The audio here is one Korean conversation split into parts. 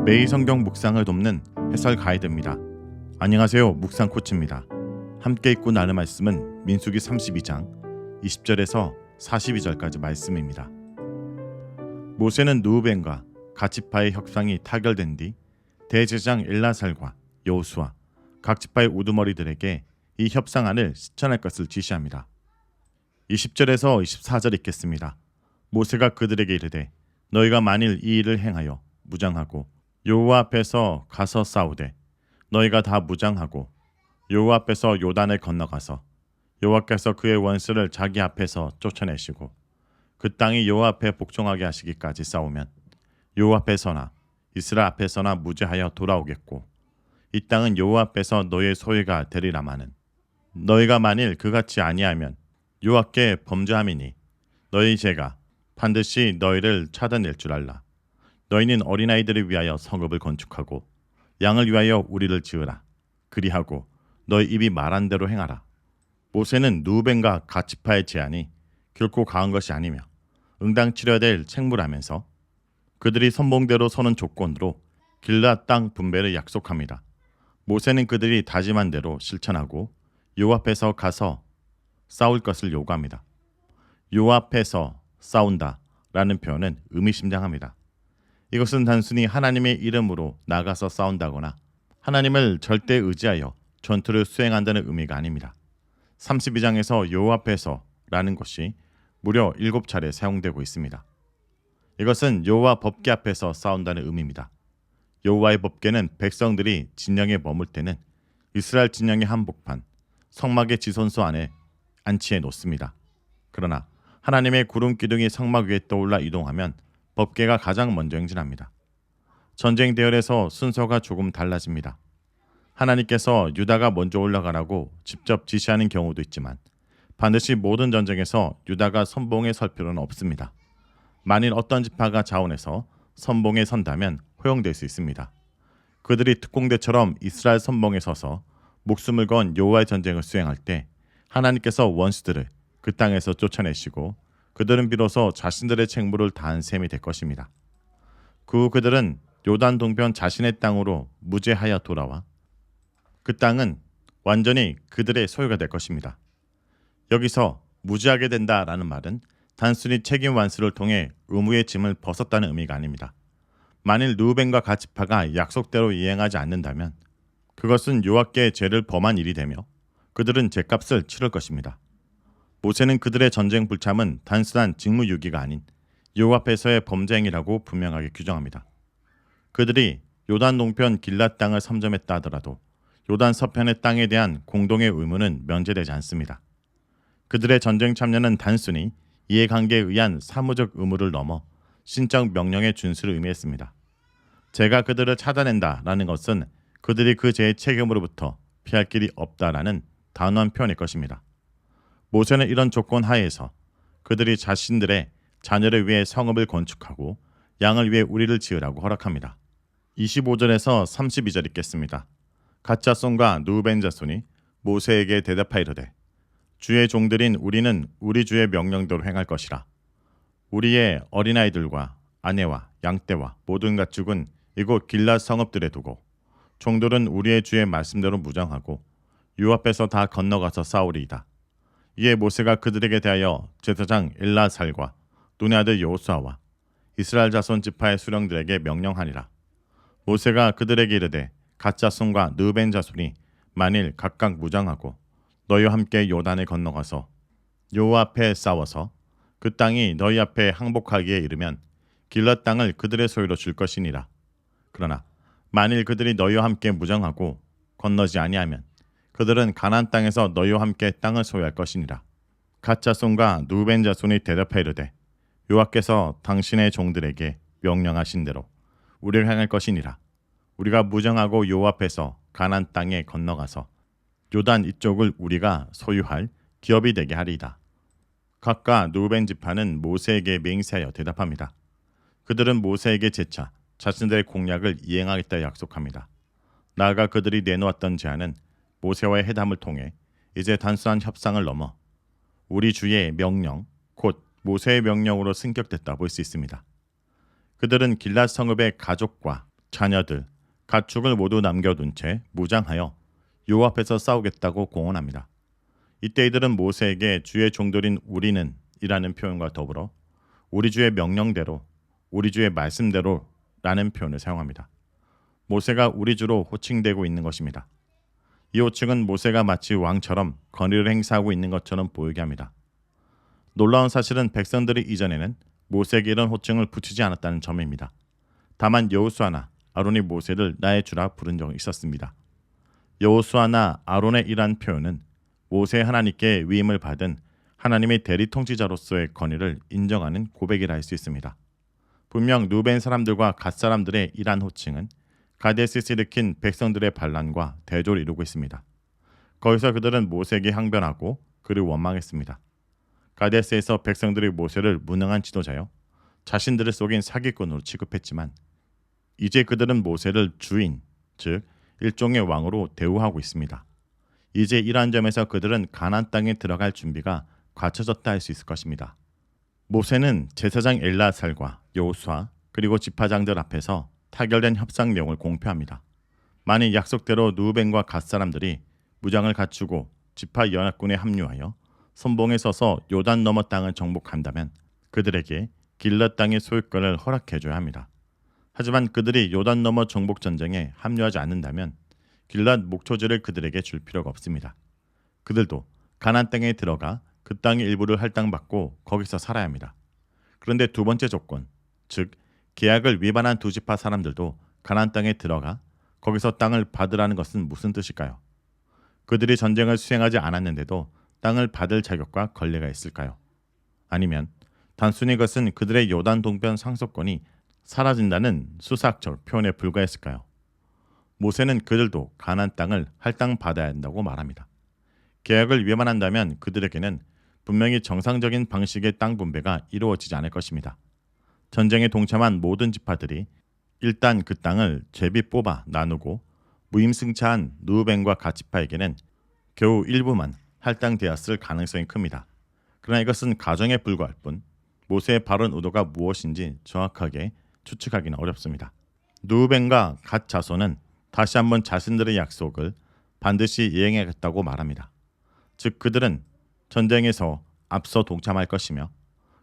매일 성경 묵상을 돕는 해설 가이드입니다. 안녕하세요. 묵상 코치입니다. 함께 읽고 나눌 말씀은 민수기 32장 20절에서 42절까지 말씀입니다. 모세는 르우벤과 갓 지파의 협상이 타결된 뒤 대제사장 엘라살과 여호수아 각 지파의 우두머리들에게 이 협상안을 실천할 것을 지시합니다. 20절에서 24절 읽겠습니다. 모세가 그들에게 이르되 너희가 만일 이 일을 행하여 무장하고 여호와 앞에서 가서 싸우되 너희가 다 무장하고 여호와 앞에서 요단을 건너가서 여호와께서 그의 원수를 자기 앞에서 쫓아내시고 그 땅이 여호와 앞에 복종하게 하시기까지 싸우면 여호와 앞에서나 이스라엘 앞에서나 무죄하여 돌아오겠고 이 땅은 여호와 앞에서 너희의 소유가 되리라마는 너희가 만일 그같이 아니하면 여호와께 범죄함이니 너희 죄가 반드시 너희를 찾아낼 줄 알라. 너희는 어린아이들을 위하여 성읍을 건축하고 양을 위하여 우리를 지으라. 그리하고 너희 입이 말한 대로 행하라. 모세는 르우벤과 갓 지파의 제안이 결코 강한 것이 아니며 응당 치러야 될 책무라면서 그들이 선봉대로 서는 조건으로 길앗 땅 분배를 약속합니다. 모세는 그들이 다짐한 대로 실천하고 여호와 앞에서 가서 싸울 것을 요구합니다. 여호와 앞에서 싸운다라는 표현은 의미심장합니다. 이것은 단순히 하나님의 이름으로 나가서 싸운다거나 하나님을 절대 의지하여 전투를 수행한다는 의미가 아닙니다. 32장에서 여호와 앞에서라는 것이 무려 7차례 사용되고 있습니다. 이것은 여호와 법궤 앞에서 싸운다는 의미입니다. 여호와의 법궤는 백성들이 진영에 머물 때는 이스라엘 진영의 한복판, 성막의 지선소 안에 안치해 놓습니다. 그러나 하나님의 구름 기둥이 성막 위에 떠올라 이동하면 법궤가 가장 먼저 행진합니다. 전쟁 대열에서 순서가 조금 달라집니다. 하나님께서 유다가 먼저 올라가라고 직접 지시하는 경우도 있지만 반드시 모든 전쟁에서 유다가 선봉에 설 필요는 없습니다. 만일 어떤 지파가 자원해서 선봉에 선다면 허용될 수 있습니다. 그들이 특공대처럼 이스라엘 선봉에 서서 목숨을 건 여호와의 전쟁을 수행할 때 하나님께서 원수들을 그 땅에서 쫓아내시고 그들은 비로소 자신들의 책무를 다한 셈이 될 것입니다. 그 후 그들은 요단 동편 자신의 땅으로 무죄하여 돌아와 그 땅은 완전히 그들의 소유가 될 것입니다. 여기서 무죄하게 된다라는 말은 단순히 책임 완수를 통해 의무의 짐을 벗었다는 의미가 아닙니다. 만일 르우벤과 갓 지파가 약속대로 이행하지 않는다면 그것은 여호와께 죄를 범한 일이 되며 그들은 죄값을 치를 것입니다. 모세는 그들의 전쟁 불참은 단순한 직무유기가 아닌 여호와 앞에서의 범죄 행위라고 분명하게 규정합니다. 그들이 요단 동편 길앗 땅을 점령했다 하더라도 요단 서편의 땅에 대한 공동의 의무는 면제되지 않습니다. 그들의 전쟁 참여는 단순히 이해관계에 의한 사무적 의무를 넘어 신적 명령의 준수를 의미했습니다. 죄가 그들을 찾아낸다라는 것은 그들이 그 죄의 책임으로부터 피할 길이 없다라는 단호한 표현일 것입니다. 모세는 이런 조건 하에서 그들이 자신들의 자녀를 위해 성읍을 건축하고 양을 위해 우리를 지으라고 허락합니다. 25절에서 32절 읽겠습니다. 갓 자손과 르우벤 자손이 모세에게 대답하이르되 주의 종들인 우리는 우리 주의 명령대로 행할 것이라. 우리의 어린아이들과 아내와 양떼와 모든 가축은 이곳 길앗 성읍들에 두고 종들은 우리의 주의 말씀대로 무장하고 유 앞에서 다 건너가서 싸우리이다. 이에 모세가 그들에게 대하여 제사장 엘라살과 눈의 아들 여호수아와 이스라엘 자손 지파의 수령들에게 명령하니라. 모세가 그들에게 이르되 갓 자손과 르우벤 자손이 만일 각각 무장하고 너희와 함께 요단을 건너가서 여호와 앞에 싸워서 그 땅이 너희 앞에 항복하기에 이르면 길앗 땅을 그들의 소유로 줄 것이니라. 그러나 만일 그들이 너희와 함께 무장하고 건너지 아니하면 그들은 가나안 땅에서 너희와 함께 땅을 소유할 것이니라. 갓 자손과 르우벤 자손이 대답하여 이르되 여호와께서 당신의 종들에게 명령하신 대로 우리를 행할 것이니라. 우리가 무장하고 여호와 앞에서 가나안 땅에 건너가서 요단 이쪽을 우리가 소유할 기업이 되게 하리이다. 갓과 르우벤 지파는 모세에게 맹세하여 대답합니다. 그들은 모세에게 재차 자신들의 공약을 이행하겠다 약속합니다. 나아가 그들이 내놓았던 제안은 모세와의 회담을 통해 이제 단순한 협상을 넘어 우리 주의 명령, 곧 모세의 명령으로 승격됐다 볼 수 있습니다. 그들은 길앗 성읍의 가족과 자녀들, 가축을 모두 남겨둔 채 무장하여 여호와 앞에서 싸우겠다고 공언합니다. 이때 이들은 모세에게 주의 종들인 우리는 이라는 표현과 더불어 우리 주의 명령대로, 우리 주의 말씀대로 라는 표현을 사용합니다. 모세가 우리 주로 호칭되고 있는 것입니다. 이 호칭은 모세가 마치 왕처럼 권위를 행사하고 있는 것처럼 보이게 합니다. 놀라운 사실은 백성들이 이전에는 모세에게 이런 호칭을 붙이지 않았다는 점입니다. 다만 여호수아나 아론이 모세를 나의 주라 부른 적이 있었습니다. 여호수아나 아론의 이란 표현은 모세 하나님께 위임을 받은 하나님의 대리 통치자로서의 권위를 인정하는 고백이라 할 수 있습니다. 분명 루벤 사람들과 갓 사람들의 이란 호칭은 가데스에서 일으킨 백성들의 반란과 대조를 이루고 있습니다. 거기서 그들은 모세에게 항변하고 그를 원망했습니다. 가데스에서 백성들이 모세를 무능한 지도자여 자신들을 속인 사기꾼으로 취급했지만 이제 그들은 모세를 주인, 즉 일종의 왕으로 대우하고 있습니다. 이제 이러한 점에서 그들은 가나안 땅에 들어갈 준비가 갖춰졌다 할 수 있을 것입니다. 모세는 제사장 엘라살과 여호수아 그리고 지파장들 앞에서 타결된 협상 내용을 공표합니다. 만일 약속대로 누벤과 갓 사람들이 무장을 갖추고 지파 연합군에 합류하여 선봉에 서서 요단 너머 땅을 정복한다면 그들에게 길랏 땅의 소유권을 허락해줘야 합니다. 하지만 그들이 요단 너머 정복 전쟁에 합류하지 않는다면 길랏 목초지를 그들에게 줄 필요가 없습니다. 그들도 가나안 땅에 들어가 그 땅의 일부를 할당받고 거기서 살아야 합니다. 그런데 두 번째 조건, 즉 계약을 위반한 두 지파 사람들도 가나안 땅에 들어가 거기서 땅을 받으라는 것은 무슨 뜻일까요? 그들이 전쟁을 수행하지 않았는데도 땅을 받을 자격과 권리가 있을까요? 아니면 단순히 그것은 그들의 요단 동편 상속권이 사라진다는 수사학적 표현에 불과했을까요? 모세는 그들도 가나안 땅을 할당받아야 한다고 말합니다. 계약을 위반한다면 그들에게는 분명히 정상적인 방식의 땅 분배가 이루어지지 않을 것입니다. 전쟁에 동참한 모든 지파들이 일단 그 땅을 제비 뽑아 나누고 무임승차한 루벤과 갓 지파에게는 겨우 일부만 할당되었을 가능성이 큽니다. 그러나 이것은 가정에 불과할 뿐 모세의 바른 의도가 무엇인지 정확하게 추측하기는 어렵습니다. 루벤과 갓 자손은 다시 한번 자신들의 약속을 반드시 이행하겠다고 말합니다. 즉 그들은 전쟁에서 앞서 동참할 것이며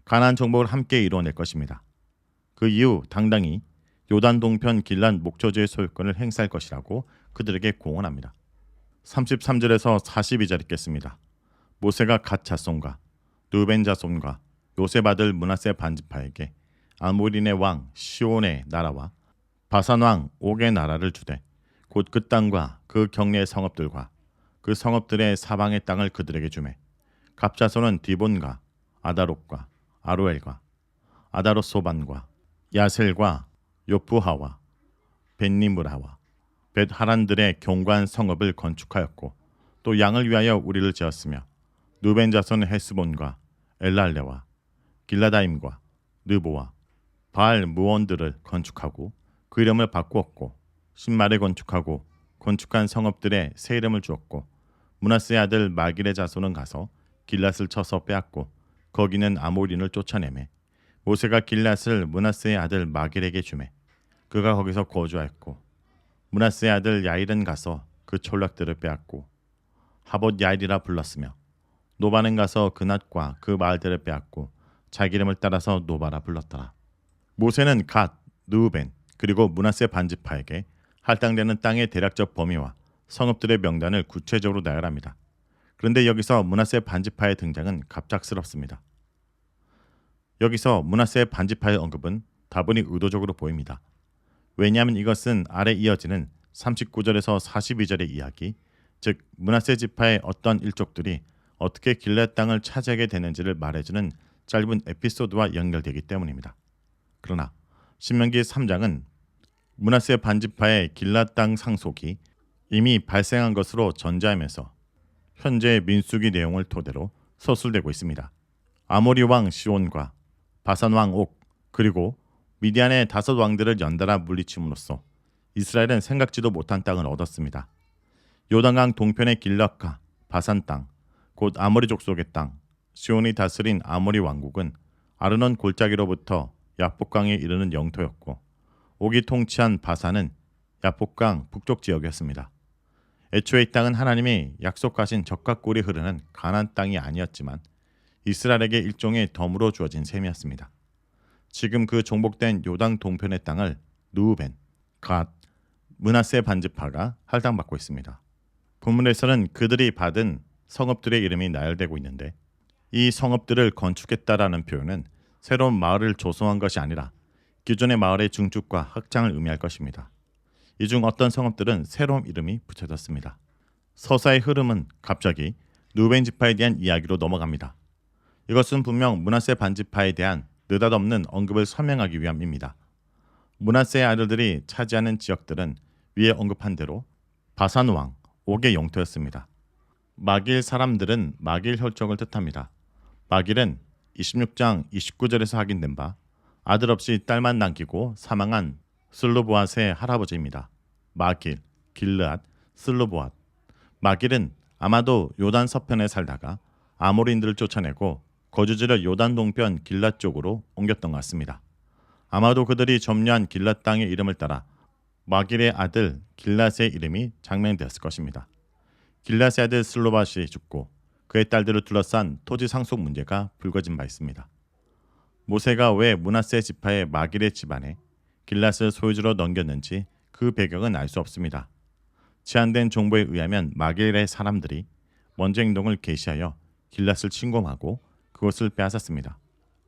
가나안 정복을 함께 이루어낼 것입니다. 그 이후 당당히 요단 동편 길랏 목초지의 소유권을 행사할 것이라고 그들에게 공언합니다. 33절에서 42절 읽겠습니다. 모세가 갓 자손과 르벤 자손과 요셉 아들 므낫세 반지파에게 아모리네 왕 시온의 나라와 바산 왕 옥의 나라를 주되 곧 그 땅과 그 경내의 성읍들과 그 성읍들의 사방의 땅을 그들에게 주매 갑자손은 디본과 아다롯과 아로엘과 아다롯소반과 야셀과 요프하와 벳니므라와 벳하란들의 경관 성읍을 건축하였고 또 양을 위하여 우리를 지었으며 누벤 자손 헤스본과 엘랄레와 길라다임과 느보와 바알 무온들을 건축하고 그 이름을 바꾸었고 신말을 건축하고 건축한 성읍들의 새 이름을 주었고 므낫세의 아들 마길의 자손은 가서 길랏을 쳐서 빼앗고 거기는 아모린을 쫓아내매 모세가 길랏을 므낫세의 아들 마길에게 주매 그가 거기서 거주하였고 므낫세의 아들 야일은 가서 그 촌락들을 빼앗고 하봇 야일이라 불렀으며 노바는 가서 그낫과 그 마을들을 빼앗고 자기 이름을 따라서 노바라 불렀더라. 모세는 갓, 르우벤 그리고 므낫세 반지파에게 할당되는 땅의 대략적 범위와 성읍들의 명단을 구체적으로 나열합니다. 그런데 여기서 므낫세 반지파의 등장은 갑작스럽습니다. 여기서 므낫세 반지파의 언급은 다분히 의도적으로 보입니다. 왜냐하면 이것은 아래 이어지는 39절에서 42절의 이야기, 즉 므낫세 지파의 어떤 일족들이 어떻게 길랏 땅을 차지하게 되는지를 말해주는 짧은 에피소드와 연결되기 때문입니다. 그러나 신명기 3장은 므낫세 반지파의 길랏 땅 상속이 이미 발생한 것으로 전제하면서 현재의 민수기 내용을 토대로 서술되고 있습니다. 아모리 왕 시온과 바산 왕 옥 그리고 미디안의 5 왕들을 연달아 물리침으로써 이스라엘은 생각지도 못한 땅을 얻었습니다. 요단강 동편의 길랏과 바산 땅, 곧 아모리 족속의 땅, 시온이 다스린 아모리 왕국은 아르논 골짜기로부터 야복강에 이르는 영토였고 옥이 통치한 바산은 야복강 북쪽 지역이었습니다. 애초에 이 땅은 하나님이 약속하신 적과 꿀이 흐르는 가나안 땅이 아니었지만 이스라엘에게 일종의 덤으로 주어진 셈이었습니다. 지금 그 종복된 요단 동편의 땅을 르우벤, 갓, 므낫세 반지파가 할당받고 있습니다. 본문에서는 그들이 받은 성읍들의 이름이 나열되고 있는데 이 성읍들을 건축했다라는 표현은 새로운 마을을 조성한 것이 아니라 기존의 마을의 증축과 확장을 의미할 것입니다. 이 중 어떤 성읍들은 새로운 이름이 붙여졌습니다. 서사의 흐름은 갑자기 르우벤 지파에 대한 이야기로 넘어갑니다. 이것은 분명 므낫세 반지파에 대한 느닷없는 언급을 설명하기 위함입니다. 므낫세의 아들들이 차지하는 지역들은 위에 언급한 대로 바산 왕 옥의 영토였습니다. 마길 사람들은 마길 혈족을 뜻합니다. 마길은 26장 29절에서 확인된 바 아들 없이 딸만 남기고 사망한 슬로보앗의 할아버지입니다. 마길, 길르앗, 슬로보앗. 마길은 아마도 요단 서편에 살다가 아모리인들을 쫓아내고 거주지를 요단 동편 길랏 쪽으로 옮겼던 것 같습니다. 아마도 그들이 점유한 길랏 땅의 이름을 따라 마길의 아들 길랏의 이름이 장명되었을 것입니다. 길랏의 아들 슬로밧이 죽고 그의 딸들을 둘러싼 토지 상속 문제가 불거진 바 있습니다. 모세가 왜 므낫세 지파의 마길의 집안에 길랏을 소유주로 넘겼는지 그 배경은 알 수 없습니다. 제한된 정보에 의하면 마길의 사람들이 먼저 행동을 개시하여 길랏을 침공하고 그것을 빼앗았습니다.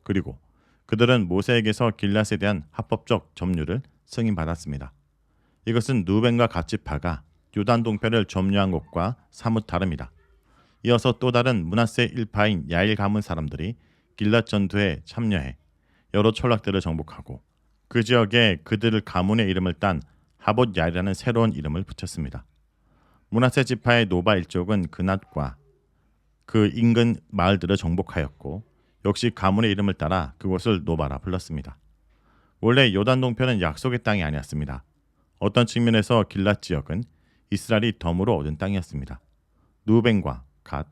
그리고 그들은 모세에게서 길랏에 대한 합법적 점유를 승인받았습니다. 이것은 르우벤과 갓 지파가 요단 동편을 점유한 것과 사뭇 다릅니다. 이어서 또 다른 므낫세 일파인 야일 가문 사람들이 길랏 전투에 참여해 여러 촌락들을 정복하고 그 지역에 그들을 가문의 이름을 딴 하봇 야이라는 새로운 이름을 붙였습니다. 므낫세 지파의 노바 일족은 그낫과 그 인근 마을들을 정복하였고 역시 가문의 이름을 따라 그곳을 노바라 불렀습니다. 원래 요단 동편은 약속의 땅이 아니었습니다. 어떤 측면에서 길랏 지역은 이스라엘이 덤으로 얻은 땅이었습니다. 르우벤과 갓,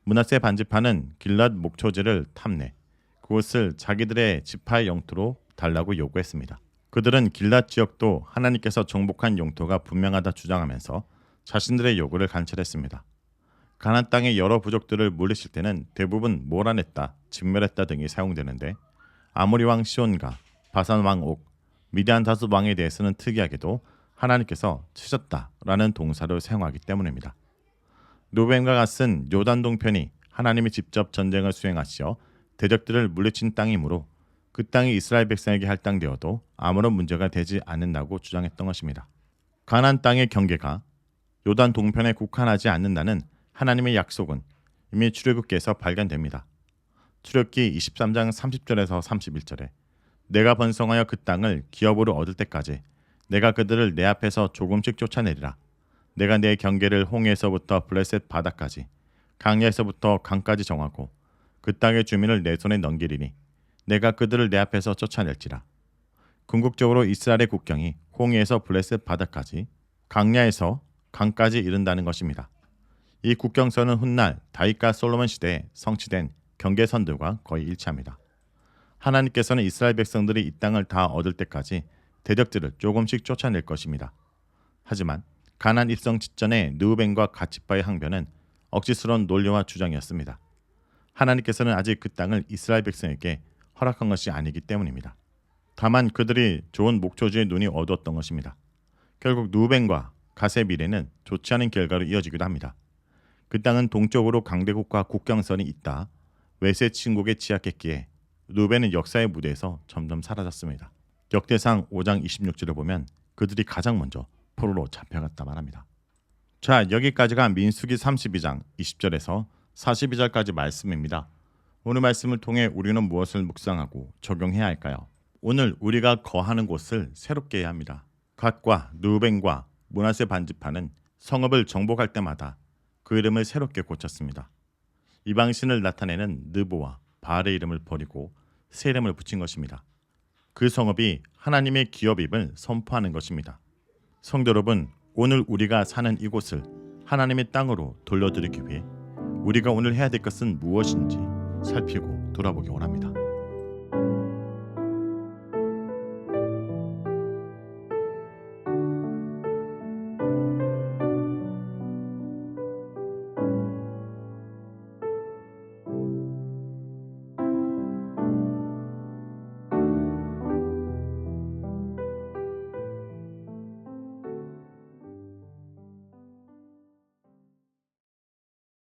므낫세 반지파는 길랏 목초지를 탐내 그곳을 자기들의 지파의 영토로 달라고 요구했습니다. 그들은 길랏 지역도 하나님께서 정복한 영토가 분명하다 주장하면서 자신들의 요구를 관철했습니다. 가나안 땅의 여러 부족들을 물리칠 때는 대부분 몰아냈다, 진멸했다 등이 사용되는데 아모리 왕 시온과 바산 왕 옥, 미디안 다섯 왕에 대해서는 특이하게도 하나님께서 치셨다라는 동사를 사용하기 때문입니다. 르우벤과 갓은 요단 동편이 하나님이 직접 전쟁을 수행하시어 대적들을 물리친 땅이므로 그 땅이 이스라엘 백성에게 할당되어도 아무런 문제가 되지 않는다고 주장했던 것입니다. 가나안 땅의 경계가 요단 동편에 국한하지 않는다는 하나님의 약속은 이미 출애굽기에서 발견됩니다. 출애굽기 23장 30절에서 31절에 내가 번성하여 그 땅을 기업으로 얻을 때까지 내가 그들을 내 앞에서 조금씩 쫓아내리라. 내가 내 경계를 홍해에서부터 블레셋 바다까지 강야에서부터 강까지 정하고 그 땅의 주민을 내 손에 넘기리니 내가 그들을 내 앞에서 쫓아낼지라. 궁극적으로 이스라엘의 국경이 홍해에서 블레셋 바다까지 강야에서 강까지 이른다는 것입니다. 이 국경선은 훗날 다윗과 솔로몬 시대에 성취된 경계선들과 거의 일치합니다. 하나님께서는 이스라엘 백성들이 이 땅을 다 얻을 때까지 대적들을 조금씩 쫓아낼 것입니다. 하지만 가나안 입성 직전의 르우벤과 갓 지파의 항변은 억지스러운 논리와 주장이었습니다. 하나님께서는 아직 그 땅을 이스라엘 백성에게 허락한 것이 아니기 때문입니다. 다만 그들이 좋은 목초지에 눈이 어두웠던 것입니다. 결국 르우벤과 갓의 미래는 좋지 않은 결과로 이어지기도 합니다. 그 땅은 동쪽으로 강대국과 국경선이 있다 외세 침공에 취약했기에 르우벤은 역사의 무대에서 점점 사라졌습니다. 역대상 5장 26절을 보면 그들이 가장 먼저 포로로 잡혀갔다만 합니다. 자, 여기까지가 민수기 32장 20절에서 42절까지 말씀입니다. 오늘 말씀을 통해 우리는 무엇을 묵상하고 적용해야 할까요? 오늘 우리가 거하는 곳을 새롭게 해야 합니다. 갓과 르우벤과 므낫세 반지파는 성읍을 정복할 때마다 그 이름을 새롭게 고쳤습니다. 이방신을 나타내는 느보와 바알의 이름을 버리고 새 이름을 붙인 것입니다. 그 성읍이 하나님의 기업임을 선포하는 것입니다. 성도 여러분, 오늘 우리가 사는 이곳을 하나님의 땅으로 돌려드리기 위해 우리가 오늘 해야 될 것은 무엇인지 살피고 돌아보기 원합니다.